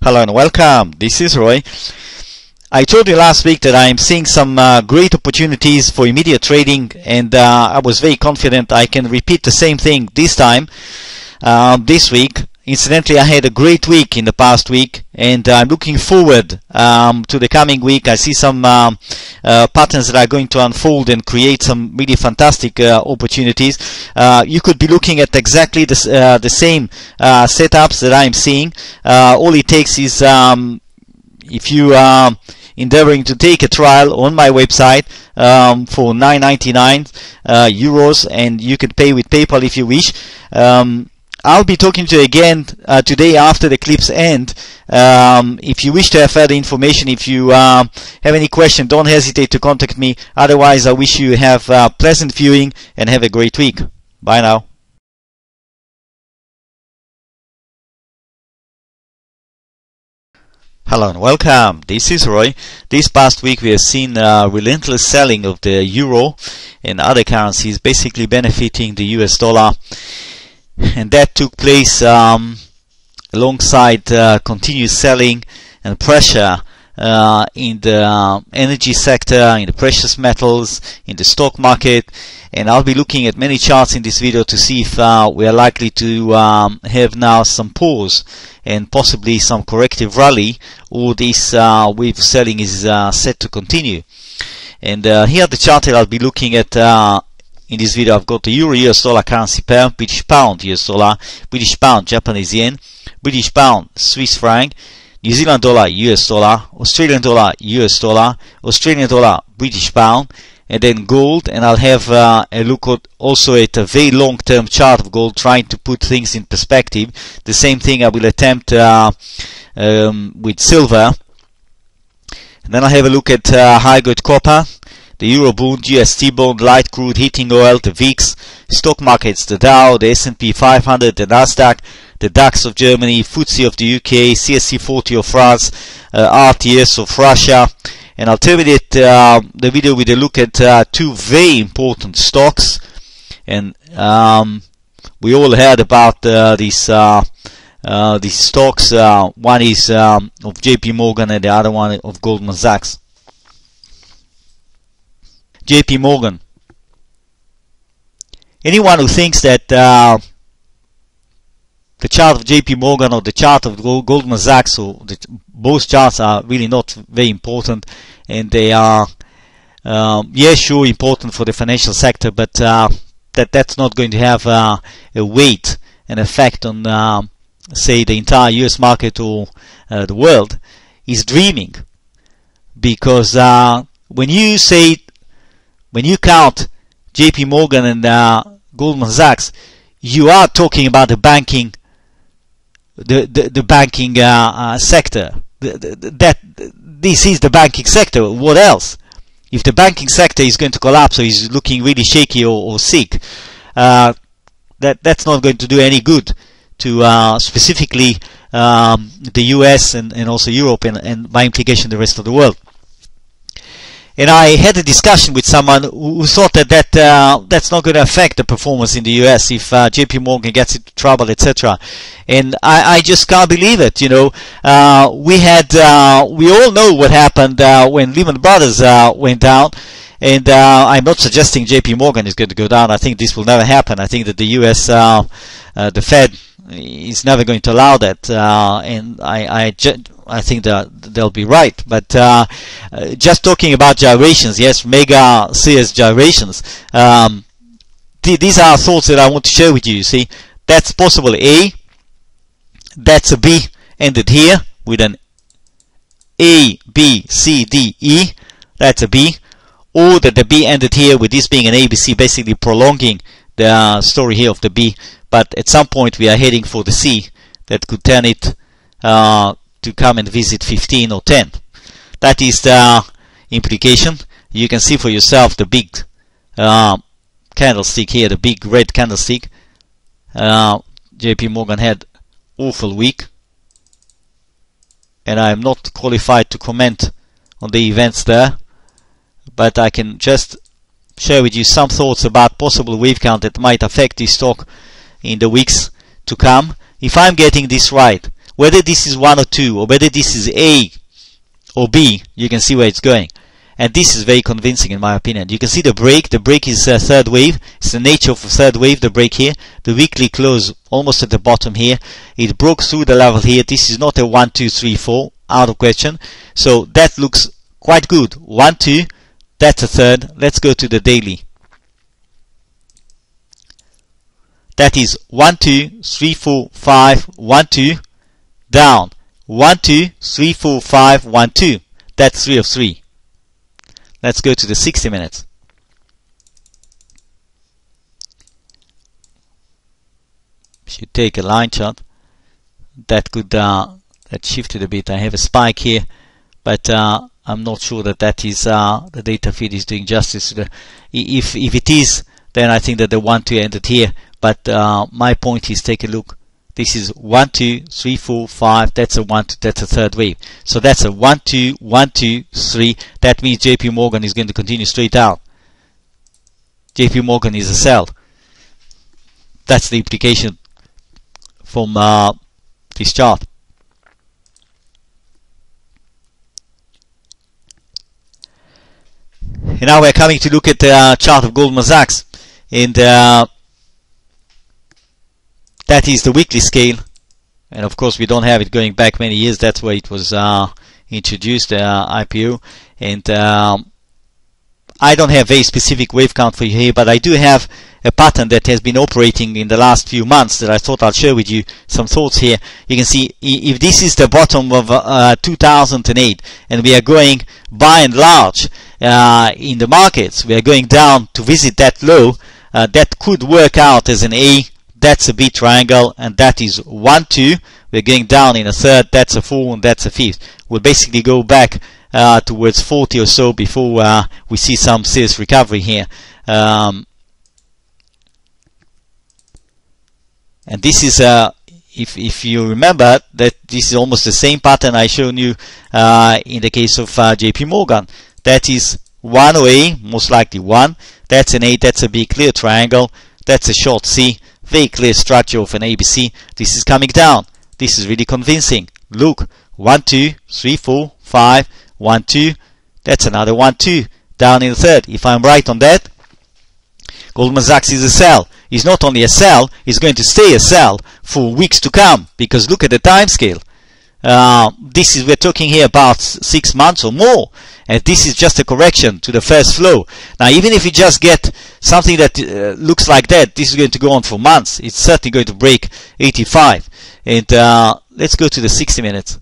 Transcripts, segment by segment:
Hello and welcome. This is Roy. I told you last week that I am seeing some great opportunities for immediate trading, and I was very confident I can repeat the same thing this time, this week. Incidentally, I had a great week in the past week, and I'm looking forward to the coming week. I see some patterns that are going to unfold and create some really fantastic opportunities. You could be looking at exactly the same setups that I'm seeing. All it takes is if you are endeavoring to take a trial on my website for 9.99 euros, and you can pay with PayPal if you wish. I'll be talking to you again today after the clip's end. If you wish to have further information, if you have any question, don't hesitate to contact me. Otherwise, I wish you have pleasant viewing and have a great week. Bye now. Hello and welcome. This is Roy. This past week we have seen relentless selling of the euro and other currencies, basically benefiting the US dollar. And that took place alongside continuous selling and pressure in the energy sector, in the precious metals, in the stock market. And I'll be looking at many charts in this video to see if we are likely to have now some pause and possibly some corrective rally, or this wave of selling is set to continue. And here the chart that I'll be looking at in this video, I've got the Euro US dollar currency pair, British pound US dollar, British pound Japanese yen, British pound Swiss franc, New Zealand dollar US dollar, Australian dollar US dollar, Australian dollar British pound, and then gold. And I'll have a look at also at a very long-term chart of gold, trying to put things in perspective. The same thing I will attempt with silver. And then I'll have a look at high-grade copper, the Euro bond, UST bond, light crude, heating oil, the VIX, stock markets, the Dow, the S&P 500, the Nasdaq, the DAX of Germany, FTSE of the UK, CSC 40 of France, RTS of Russia. And I'll terminate the video with a look at two very important stocks. And we all heard about these stocks. One is of JP Morgan and the other one of Goldman Sachs. JP Morgan. Anyone who thinks that the chart of JP Morgan or the chart of Goldman Sachs, or both charts are really not very important, and they are yeah, sure, important for the financial sector, but that's not going to have a weight and effect on say the entire US market or the world, is dreaming. Because when you count JP Morgan and Goldman Sachs, you are talking about the banking, the banking sector. This is the banking sector. What else? If the banking sector is going to collapse or is looking really shaky or sick, that's not going to do any good to specifically the US and also Europe and by implication the rest of the world. And I had a discussion with someone who thought that that's not going to affect the performance in the US if JP Morgan gets into trouble, etc. And I just can't believe it. You know, we all know what happened when Lehman Brothers went down. And I'm not suggesting JP Morgan is going to go down. I think this will never happen. I think that the US, the Fed, is never going to allow that. And I think that they'll be right. But just talking about gyrations, yes, mega serious gyrations. These are thoughts that I want to share with you. You see, that's possible. That's a B ended here with an A, B, C, D, E. That's a B. Or that the B ended here with this being an A, B, C, basically prolonging the story here of the B. But at some point we are heading for the C that could turn it to come and visit 15 or 10. That is the implication. You can see for yourself the big candlestick here, the big red candlestick. JP Morgan had awful week, and I am not qualified to comment on the events there, but I can just share with you some thoughts about possible wave count that might affect this stock in the weeks to come. If I'm getting this right, whether this is 1 or 2, or whether this is A or B, you can see where it's going. And this is very convincing in my opinion. You can see the break. The break is third wave. It's the nature of a third wave, the break here. The weekly close almost at the bottom here. It broke through the level here. This is not a 1, 2, 3, 4, out of question. So that looks quite good. 1, 2, that's a third. Let's go to the daily. That is 1, 2, 3, 4, 5, 1, 2, down. 1, 2, 3, 4, 5, 1, 2. That's 3 of 3. Let's go to the 60 minutes. If you take a line chart, that could that shifted a bit. I have a spike here, but I'm not sure that that is the data feed is doing justice to the. If it is, then I think that the 1, 2 ended here. But my point is, take a look. This is 1, 2, 3, 4, 5. That's a 1, 2, that's a third wave. So that's a 1, 2, 1, 2, 3. That means JP Morgan is going to continue straight out. JP Morgan is a sell. That's the implication from this chart. And now we're coming to look at the chart of Goldman Sachs. And that is the weekly scale, and of course we don't have it going back many years. That's where it was introduced, IPO. And I don't have very specific wave count for you here, but I do have a pattern that has been operating in the last few months that I thought I'll share with you some thoughts here. You can see if this is the bottom of 2008, and we are going by and large in the markets, we are going down to visit that low, that could work out as an A. That's a B triangle, and that is 1, 2. We're going down in a third. That's a 4, and that's a fifth. We'll basically go back towards 40 or so before we see some serious recovery here. And this is, if you remember, that this is almost the same pattern I shown you in the case of JP Morgan. That is 1 A, most likely 1. That's an A. That's a B, clear triangle. That's a short C. Very clear structure of an ABC. This is coming down. This is really convincing. Look, 1, 2, 3, 4, 5, 1, 2. That's another 1, 2. Down in the third. If I'm right on that, Goldman Sachs is a sell. It's not only a sell, it's going to stay a sell for weeks to come, because look at the time scale. This is, we're talking here about 6 months or more, and this is just a correction to the first flow. Now, even if you just get something that looks like that, this is going to go on for months. It's certainly going to break 85. And let's go to the 60 minutes,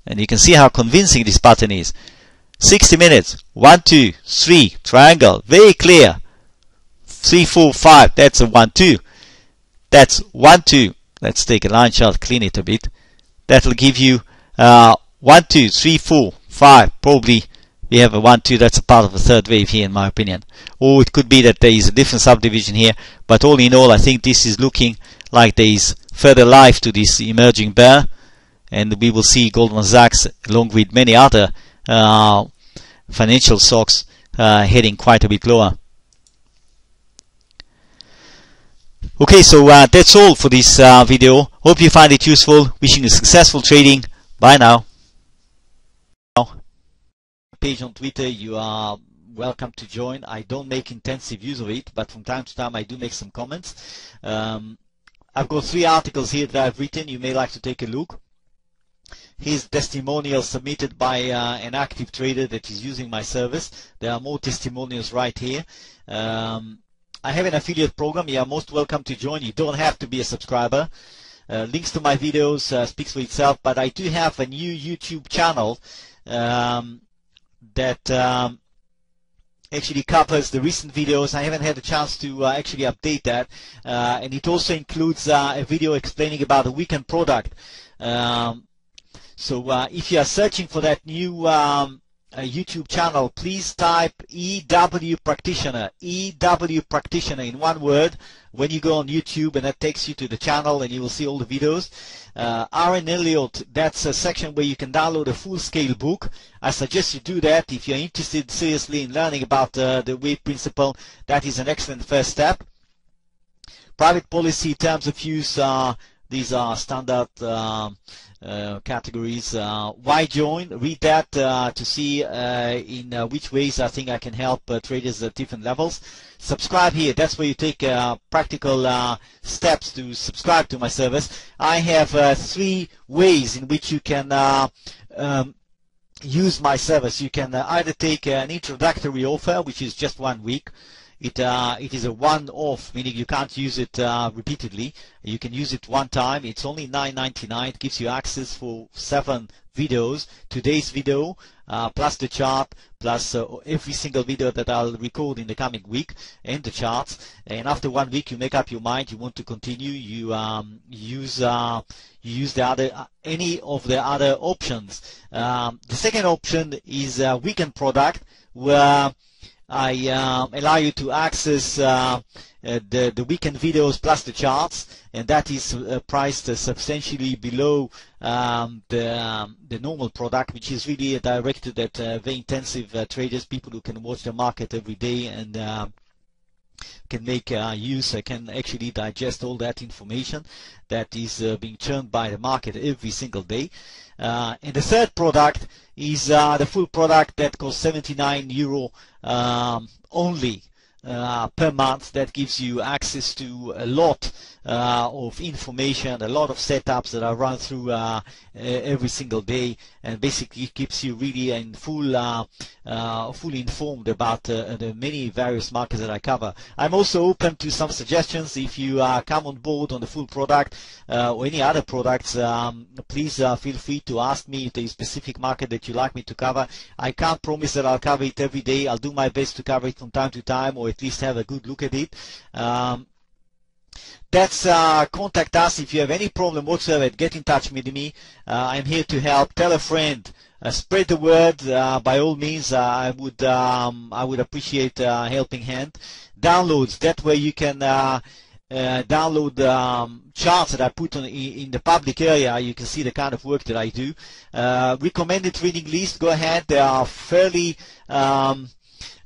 and you can see how convincing this pattern is. 60 minutes, 1, 2, 3, triangle, very clear. 3, 4, 5, that's a 1, 2. That's 1, 2. Let's take a line chart, clean it a bit. That'll give you 1, 2, 3, 4, 5. Probably we have a 1, 2. That's a part of the third wave here, in my opinion. Or it could be that there is a different subdivision here. But all in all, I think this is looking like there is further life to this emerging bear, and we will see Goldman Sachs, along with many other financial stocks, heading quite a bit lower. Okay, so that's all for this video. Hope you find it useful. Wishing you successful trading. Bye now. Page on Twitter, you are welcome to join. I don't make intensive use of it, but from time to time I do make some comments. I've got 3 articles here that I've written. You may like to take a look. Here's testimonial submitted by an active trader that is using my service. There are more testimonials right here. I have an affiliate program. You are most welcome to join. You don't have to be a subscriber. Links to my videos speaks for itself, but I do have a new YouTube channel that actually covers the recent videos. I haven't had a chance to actually update that, and it also includes a video explaining about a weekend product. So if you are searching for that new YouTube channel, please type EW Practitioner, EW Practitioner in one word when you go on YouTube, and that takes you to the channel and you will see all the videos. Elliott, that's a section where you can download a full-scale book. I suggest you do that if you're interested seriously in learning about the wave principle. That is an excellent first step. Private policy terms of use These are standard categories. Why join? Read that to see in which ways I think I can help traders at different levels. Subscribe here. That's where you take practical steps to subscribe to my service. I have 3 ways in which you can use my service. You can either take an introductory offer, which is just 1 week. It is a one-off, meaning you can't use it repeatedly. You can use it one time. It's only $9.99. It gives you access for 7 videos. Today's video, plus the chart, plus every single video that I'll record in the coming week, and the charts. And after 1 week, you make up your mind. You want to continue. You use the other any of the other options. The second option is a weekend product, where I allow you to access the weekend videos plus the charts, and that is priced substantially below the normal product, which is really directed at very intensive traders, people who can watch the market every day and can make use, can actually digest all that information that is being churned by the market every single day. And the third product is the full product that costs €79 only per month. That gives you access to a lot of information, a lot of setups that are run through every single day, and basically keeps you really in fully informed about the many various markets that I cover. I'm also open to some suggestions. If you come on board on the full product or any other products, please feel free to ask me if there is a specific market that you like me to cover. I can't promise that I'll cover it every day. I'll do my best to cover it from time to time, or at least have a good look at it. That's contact us if you have any problem whatsoever. Get in touch with me. I'm here to help. Tell a friend. Spread the word. By all means, I would appreciate a helping hand. Downloads. That way you can download charts that I put on in the public area. You can see the kind of work that I do. Recommended reading list. Go ahead. They are fairly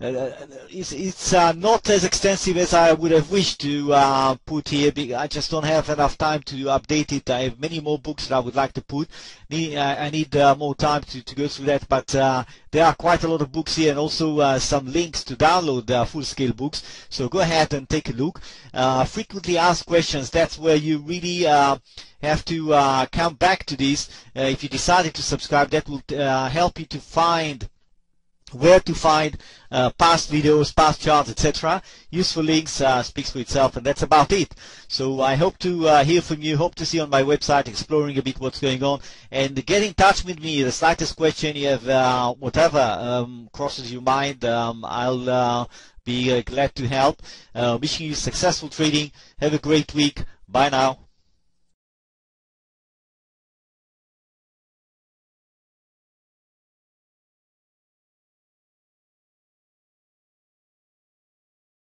it's not as extensive as I would have wished to put here. I just don't have enough time to update it. I have many more books that I would like to put. I need more time to go through that, but there are quite a lot of books here, and also some links to download full-scale books. So go ahead and take a look. Frequently asked questions. That's where you really have to come back to this. If you decided to subscribe, that will help you to find where to find past videos, past charts, etc. Useful links, speaks for itself, and that's about it. So I hope to hear from you, hope to see you on my website, exploring a bit what's going on, and get in touch with me. The slightest question you have, whatever crosses your mind, I'll be glad to help. Wishing you successful trading. Have a great week. Bye now.